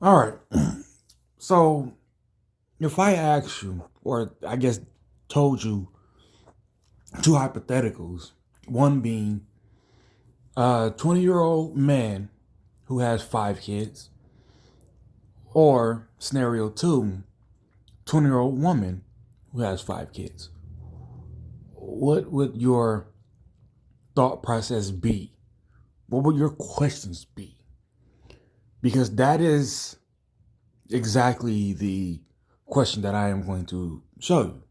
All right. So if I asked you, or I guess told you two hypotheticals, one being a 20-year-old man who has 5 kids, or scenario two, 20-year-old woman who has 5 kids, what would your thought process be? What would your questions be? Because that is exactly the question that I am going to show you.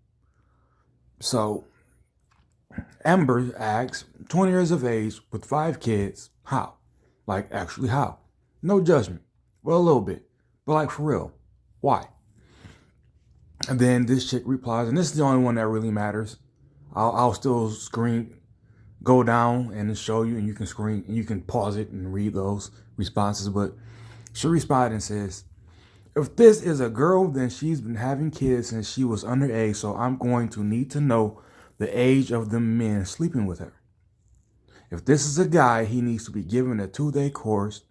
So Amber asks, 20 years of age with 5 kids, how? Like, actually, how? No judgment. Well, a little bit, but like, for real, why? And then this chick replies, and this is the only one that really matters. I'll still screen, go down and show you, and you can screen, and you can pause it and read those responses. But she responded and says, if this is a girl, then she's been having kids since she was underage, so I'm going to need to know the age of the men sleeping with her. If this is a guy, he needs to be given a 2-day course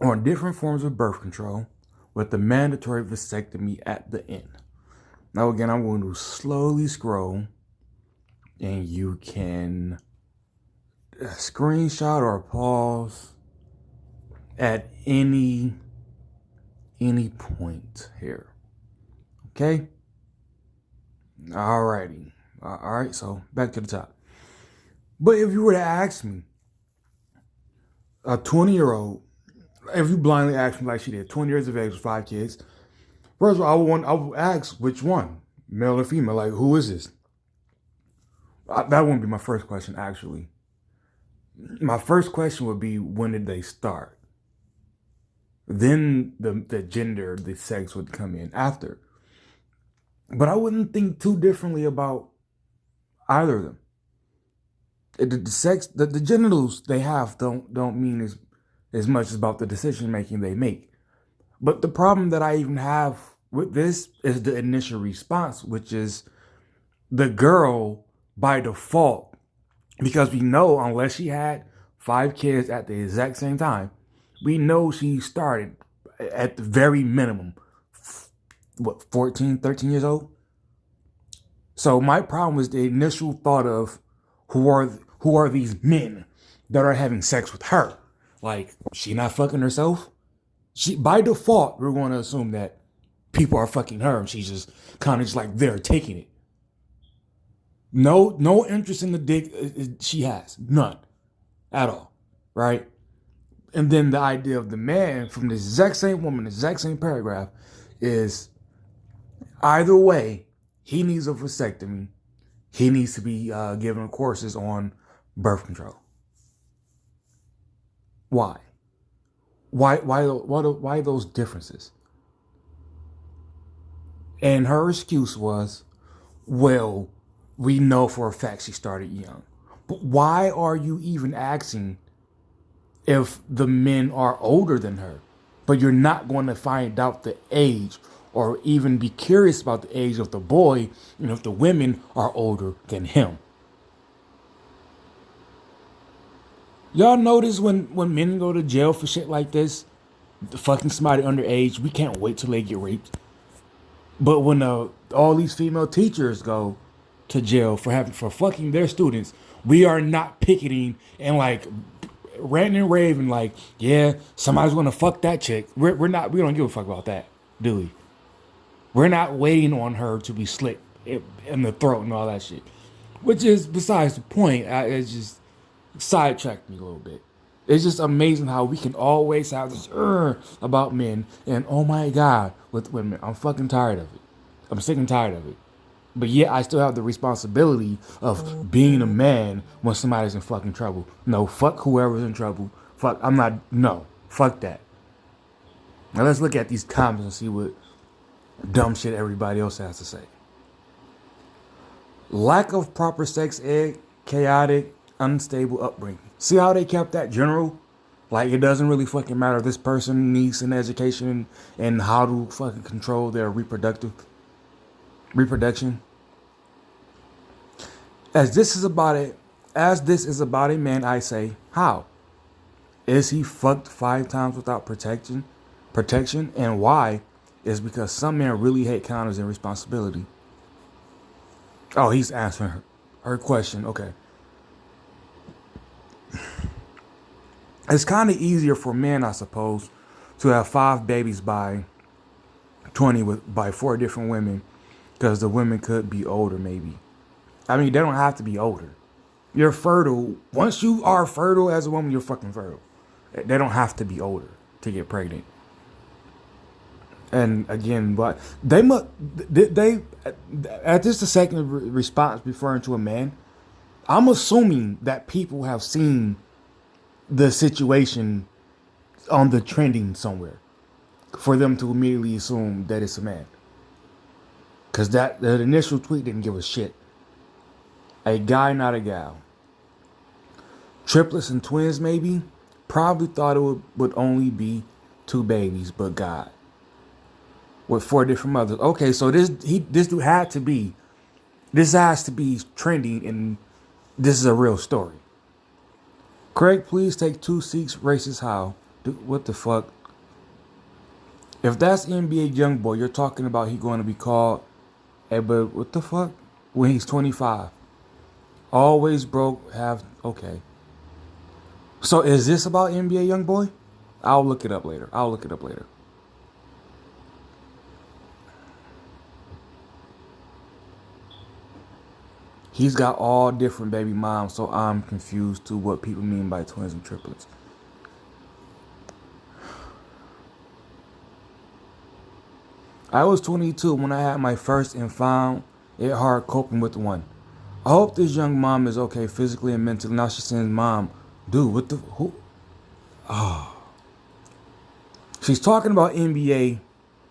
on different forms of birth control with the mandatory vasectomy at the end. Now, again, I'm going to slowly scroll, and you can screenshot or pause at any point here. Okay? Alrighty. Alright, so back to the top. But if you were to ask me, a 20-year-old, if you blindly ask me like she did, 20 years of age with 5 kids, first of all, I would ask which one, male or female, like who is this? That wouldn't be my first question, actually. My first question would be, when did they start? Then the gender, the sex would come in after. But I wouldn't think too differently about either of them. The sex, the genitals they have don't mean as much about the decision making they make. But the problem that I even have with this is the initial response, which is the girl by default, because we know unless she had 5 kids at the exact same time, we know she started at the very minimum, what, 14, 13 years old? So my problem was the initial thought of who are these men that are having sex with her? Like, she not fucking herself? She, by default, we're going to assume that people are fucking her and she's just kind of just like there taking it. No interest in the dick she has. None. At all. Right? And then the idea of the man from the exact same woman, the exact same paragraph, is either way, he needs a vasectomy. He needs to be given courses on birth control. Why? Why those differences? And her excuse was, well, we know for a fact she started young. But why are you even asking if the men are older than her? But you're not going to find out the age or even be curious about the age of the boy, if the women are older than him. Y'all notice when men go to jail for shit like this, the fucking somebody underage, we can't wait till they get raped. But when all these female teachers go to jail for fucking their students, we are not picketing and like ranting and raving like, yeah, somebody's gonna fuck that chick. We don't give a fuck about that, do we? We're not waiting on her to be slit in the throat and all that shit. Which is besides the point. It's just sidetracked me a little bit. It's just amazing how we can always have this about men and oh my god with women. I'm fucking tired of it. I'm sick and tired of it. But yet I still have the responsibility of being a man when somebody's in fucking trouble. No, fuck whoever's in trouble. Fuck, I'm not, no, fuck that. Now let's look at these comments and see what dumb shit everybody else has to say. Lack of proper sex ed, chaotic, unstable upbringing. See how they kept that general? Like, it doesn't really fucking matter if this person needs an education and how to fucking control their reproduction. As this is about a man, I say, how? Is he fucked 5 times without protection. And why is because some men really hate counters and responsibility. Oh, he's answering her question. Okay. It's kind of easier for men, I suppose, to have 5 babies by 20 by 4 different women, because the women could be older, maybe. I mean, they don't have to be older. You're fertile. Once you are fertile as a woman, you're fucking fertile. They don't have to be older to get pregnant. And again, but they must. They at this the second response referring to a man. I'm assuming that people have seen the situation on the trending somewhere for them to immediately assume that it's a man. Because that the initial tweet didn't give a shit. A guy, not a gal. Triplets and twins, maybe. Probably thought it would only be 2 babies, but God. With 4 different mothers. Okay, so this dude had to be. This has to be trending, and this is a real story. Craig, please take 2 seats. Racist how? Dude, what the fuck? If that's NBA Youngboy, you're talking about he going to be called. Hey, but what the fuck? When he's 25. Always broke. Okay. So is this about NBA Youngboy? I'll look it up later. He's got all different baby moms, so I'm confused to what people mean by twins and triplets. I was 22 when I had my first and found it hard coping with one. I hope this young mom is okay physically and mentally. Now she sends mom, dude, what the, who? Oh. She's talking about NBA.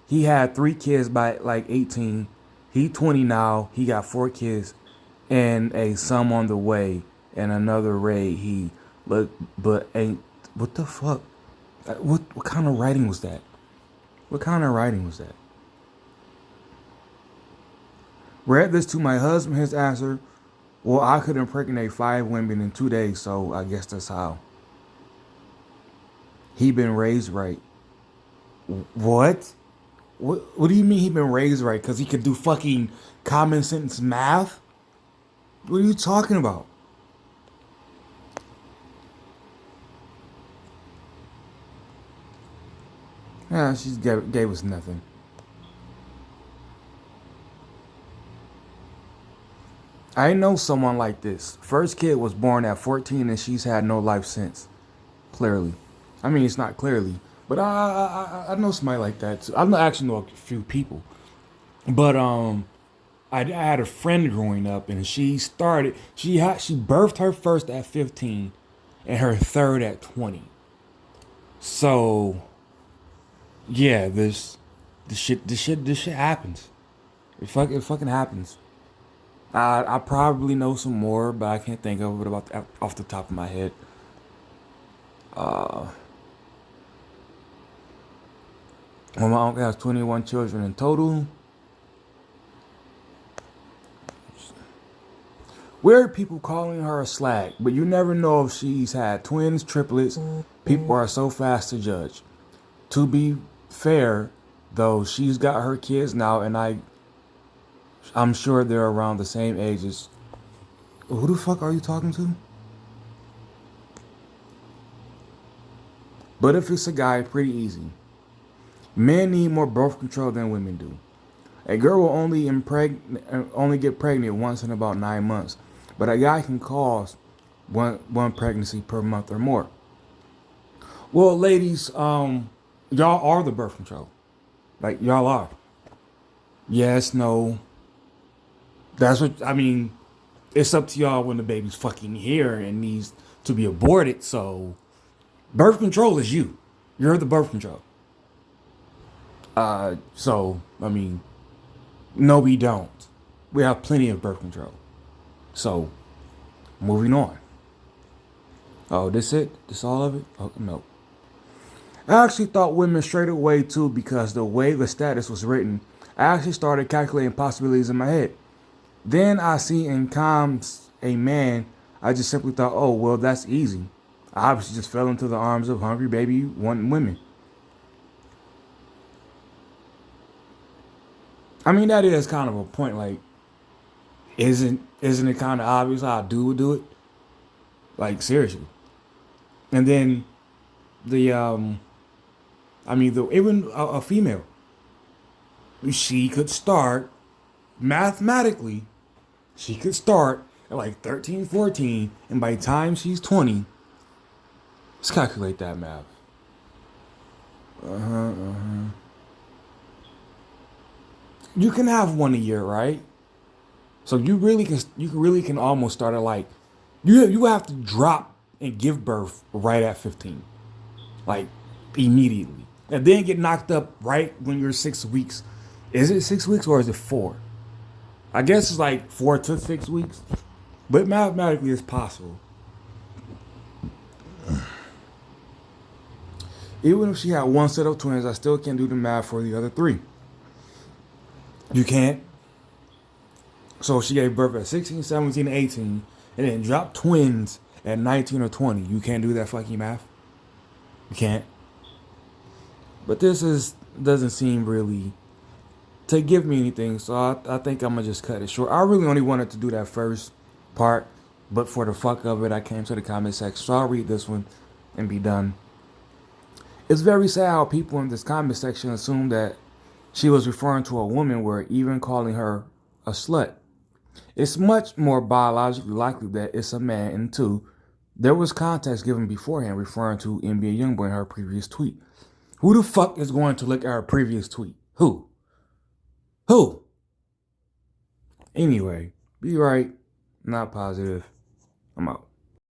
He had 3 kids by like 18. He 20 now. He got 4 kids and a son on the way and another Ray. He but ain't. What the fuck? What kind of writing was that? Read this to my husband. His answer, well, I could impregnate 5 women in 2 days, so I guess that's how. He been raised right. What? What do you mean he been raised right? Because he could do fucking common sense math? What are you talking about? Yeah, she gave us nothing. I know someone like this. First kid was born at 14 and she's had no life since. Clearly. I mean, it's not clearly. But I know somebody like that too. I actually know a few people. But I had a friend growing up and she birthed her first at 15 and her third at 20. So yeah, this shit happens. It fucking happens. I probably know some more, but I can't think of it off the top of my head. Well, my uncle has 21 children in total. Weird people calling her a slag, but you never know if she's had twins, triplets. People are so fast to judge. To be fair, though, she's got her kids now, and I'm sure they're around the same ages. Who the fuck are you talking to? But if it's a guy, pretty easy. Men need more birth control than women do. A girl will only get pregnant once in about 9 months, but a guy can cause one pregnancy per month or more. Well, ladies, y'all are the birth control. Like, y'all are. Yes, no. That's what, I mean, it's up to y'all when the baby's fucking here and needs to be aborted, so birth control is you. You're the birth control. So, I mean, no, we don't. We have plenty of birth control. So, moving on. Oh, this it? This all of it? Oh, no. I actually thought women straight away too, because the way the status was written, I actually started calculating possibilities in my head. Then I see in comms a man, I just simply thought, oh, well, that's easy. I obviously just fell into the arms of hungry baby wanting women. I mean, that is kind of a point. Like, isn't it kind of obvious how a dude would do it? Like, seriously. And then the I mean, the even a female, she could start mathematically. She could start at like 13, 14, and by the time she's 20, let's calculate that math. You can have one a year, right? So you really can almost start at like you have to drop and give birth right at 15, like immediately, and then get knocked up right when you're 6 weeks. Is it 6 weeks or is it 4? I guess it's like 4 to 6 weeks, but mathematically it's possible. Even if she had one set of twins, I still can't do the math for the other three. You can't. So she gave birth at 16, 17, 18, and then dropped twins at 19 or 20. You can't do that fucking math. You can't. But this is doesn't seem really to give me anything, so I think I'm gonna just cut it short. I really only wanted to do that first part, but for the fuck of it, I came to the comment section, so I'll read this one and be done. It's very sad how people in this comment section assume that she was referring to a woman, were even calling her a slut. It's much more biologically likely that it's a man, and two, there was context given beforehand referring to NBA Youngboy in her previous tweet. Who the fuck is going to look at her previous tweet? Who? Who? Anyway, be right, not positive. I'm out.